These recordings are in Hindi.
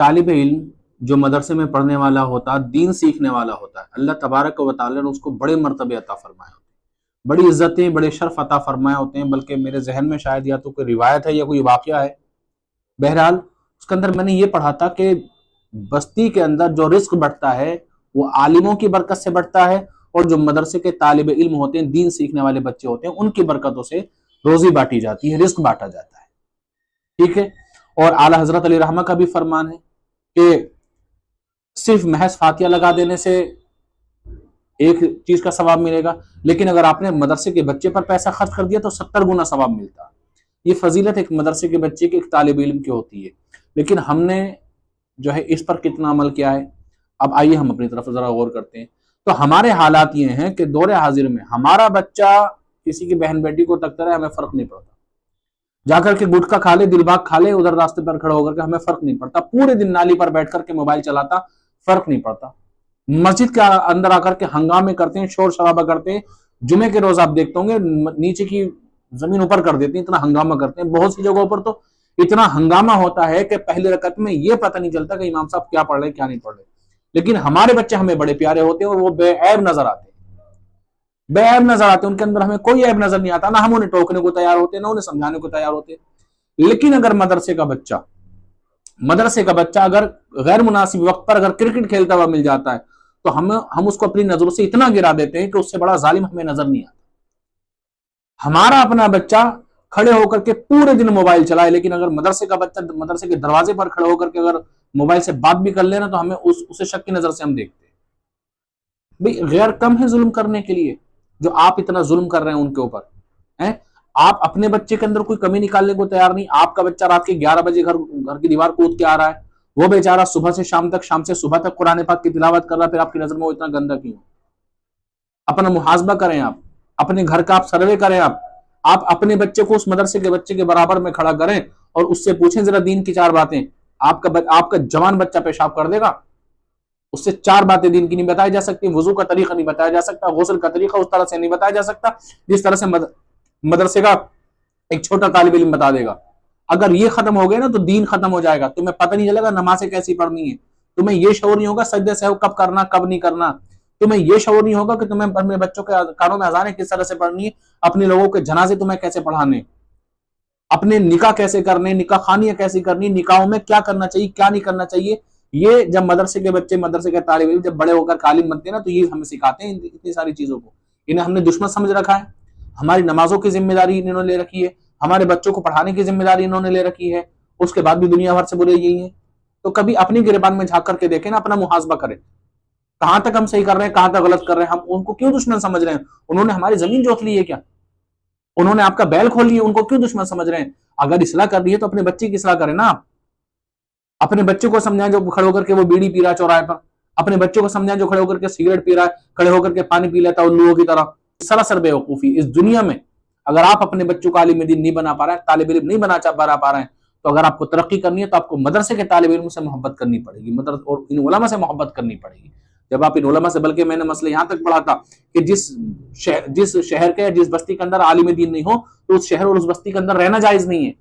तालिब इल्म जो मदरसे में पढ़ने वाला होता, दीन सीखने वाला होता है, अल्लाह तबारक व तआला ने उसको बड़े मर्तबे अता फरमाए होते हैं, बड़ी इज्जतें, बड़े शर्फ अता फरमाए होते हैं। बल्कि मेरे जहन में शायद या तो कोई रिवायत है या कोई वाकया है, बहरहाल उसके अंदर मैंने ये पढ़ा था कि बस्ती के अंदर जो रिस्क बढ़ता है वो आलिमों की बरकत से बढ़ता है, और जो मदरसे के तालिब इल्म होते हैं, दीन सीखने वाले बच्चे होते हैं, उनकी बरकतों से रोजी बांटी जाती है, रिस्क बांटा जाता है। ठीक है। और आला हजरत अली रहमा का भी फरमान है कि सिर्फ महज फातिया लगा देने से एक चीज का सवाब मिलेगा, लेकिन अगर आपने मदरसे के बच्चे पर पैसा खर्च कर दिया तो 70 गुना सवाब मिलता है। ये फजीलत एक मदरसे के बच्चे की, एक तालिब इल्म की होती है। लेकिन हमने जो है इस पर कितना अमल किया है, अब आइए हम अपनी तरफ जरा गौर करते हैं। तो हमारे हालात ये हैं कि दौरे हाजिर में हमारा बच्चा किसी की बहन बेटी को तकता रहे, हमें फर्क नहीं पड़ता। जाकर के गुटखा खा ले, दिलबाग खा ले उधर रास्ते पर खड़ा होकर के, हमें फर्क नहीं पड़ता। पूरे दिन नाली पर बैठ करके मोबाइल चलाता, फर्क नहीं पड़ता। मस्जिद के अंदर आकर के हंगामे करते हैं, शोर शराबा करते हैं। जुमे के रोज आप देखते होंगे नीचे की जमीन ऊपर कर देते हैं, इतना हंगामा करते हैं। बहुत सी जगहों पर तो इतना हंगामा होता है कि पहली रकत में यह पता नहीं चलता कि इमाम साहब क्या पढ़ रहे क्या नहीं पढ़ रहे। लेकिन हमारे बच्चे हमें बड़े प्यारे होते हैं और वो बेऐब नजर आते हैं, बेऐब नजर आते हैं। उनके अंदर हमें कोई ऐब नजर नहीं आता, ना हम उन्हें टोकने को तैयार होते, ना उन्हें समझाने को तैयार होते। लेकिन अगर मदरसे का बच्चा अगर गैर मुनासिब वक्त पर अगर क्रिकेट खेलता हुआ मिल जाता है तो हम उसको अपनी नजरों से इतना गिरा देते हैं कि उससे बड़ा जालिम हमें नजर नहीं आता। हमारा अपना बच्चा खड़े होकर के पूरे दिन मोबाइल चलाए, लेकिन अगर मदरसे का बच्चा मदरसे के दरवाजे पर खड़े होकर के अगर मोबाइल से बात भी कर लेना तो हमें उसे शक की नजर से हम देखते हैं। भाई गैर कम है जुल्म करने के लिए जो आप इतना जुल्म कर रहे हैं उनके ऊपर है। आप अपने बच्चे के अंदर कोई कमी निकालने को तैयार नहीं। आपका बच्चा रात के 11 बजे घर की दीवार कूद के आ रहा है, वो बेचारा सुबह से शाम तक, शाम से सुबह तक कुरान पाक की तिलावत कर रहा है, फिर आपकी नजर में वो इतना गंदा क्यों? अपना मुहासबा करें, आप अपने घर का आप सर्वे करें, आप अपने बच्चे को उस मदरसे के बच्चे के बराबर में खड़ा करें और उससे पूछें जरा दीन की 4 बातें। आपका जवान बच्चा पेशाब कर देगा, उससे 4 बातें दीन की नहीं बताई जा सकती, वजू का तरीका नहीं बताया जा सकता, गुस्ल का तरीका उस तरह से नहीं बताया जा सकता जिस तरह से मदरसे का एक छोटा तालिब इल्म बता देगा। अगर ये खत्म हो गया ना तो दीन खत्म हो जाएगा। तुम्हें पता नहीं चलेगा नमाजें कैसी पढ़नी है, तुम्हें ये शऊर नहीं होगा सजदे सहव कब करना कब नहीं करना, तुम्हें ये शऊर नहीं होगा कि तुम्हें अपने बच्चों के कानों में अजानें किस तरह से पढ़नी है, अपने लोगों के जनाजे तुम्हें कैसे पढ़ाने, अपने निकाह कैसे करने, निकाह खानियां कैसी करनी, निकाहों में क्या करना चाहिए क्या नहीं करना चाहिए। ये जब मदरसे के बच्चे, मदरसे के तालिब इल्म जब बड़े होकर कालिम बनते हैं ना तो ये हमें सिखाते हैं इतनी सारी चीजों को। इन्हें हमने दुश्मन समझ रखा है। हमारी नमाजों की जिम्मेदारी इन्होंने ले रखी है, हमारे बच्चों को पढ़ाने की जिम्मेदारी इन्होंने ले रखी है, उसके बाद भी दुनिया भर से बुरे यही है। तो कभी अपनी गिरबान में झांक करके देखें ना, अपना मुहासबा करें, कहां तक हम सही कर रहे हैं, कहां तक गलत कर रहे हैं। हम उनको क्यों दुश्मन समझ रहे हैं? उन्होंने हमारी जमीन जोत ली है क्या? उन्होंने आपका बैल खोल लिया, उनको क्यों दुश्मन समझ रहे हैं? अगर इसलाह कर रही है तो अपने बच्चे की इसलाह करें ना। आप अपने बच्चे को समझाएं जो खड़े होकर के वो बीड़ी पी रहा है चौराहे पर, अपने बच्चों को समझाएं जो खड़े होकर के सिगरेट पी रहा है, खड़े होकर के पानी पी लेता है उल्लुओं की तरह। सरासर बेवकूफी। इस दुनिया में अगर आप अपने बच्चों को आलिम दीन नहीं बना पा रहे हैं, तालिब इल्म नहीं बना पा रहे हैं, तो अगर आपको तरक्की करनी है तो आपको मदरसे के तालिब इल्म से मोहब्बत करनी पड़ेगी, मदरसे और इन उलमा से मोहब्बत करनी पड़ेगी। जब आप इन उलमा से, बल्कि मैंने मसले यहां तक पढ़ा था कि जिस शहर के, जिस बस्ती के अंदर आलिम दीन नहीं हो तो उस शहर और उस बस्ती के अंदर रहना जायज नहीं है।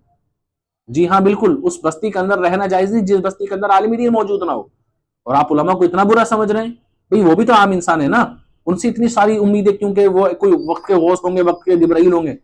जी हाँ बिल्कुल, उस बस्ती के अंदर रहना जायज नहीं जिस बस्ती के अंदर आलिम दीन मौजूद ना हो। और आप उलमा को इतना बुरा समझ रहे हैं, भाई वो भी तो आम इंसान है ना, उनसे इतनी सारी उम्मीदें क्योंकि वो कोई वक्त के गौस होंगे, वक्त के जिब्राइल होंगे।